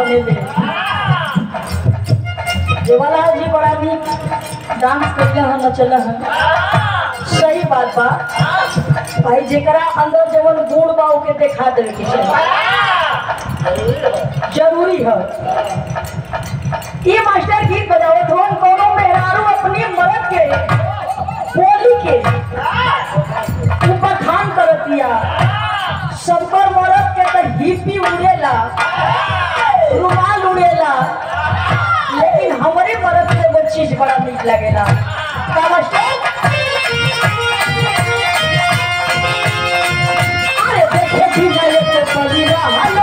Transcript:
बने ले देवालाल जी बड़ा नीक डांस कैले हैं नचल हैं सही बात बा भाई जेकरा अंदर जवन गुण बा ओके देखा देवे के जरूरी है। ये मास्टर गीत बजावत हो कोनो मेहरारू अपनी मर्द के बोली के बखान करतिया सबकर मर्द के तो हिप्पी उड़ेला रुमाल उड़ेला लेकिन हमारे मर्द के वो चीज बड़ा नीक लगेला का मास्टर अरे देखे भी जाए तो परिवार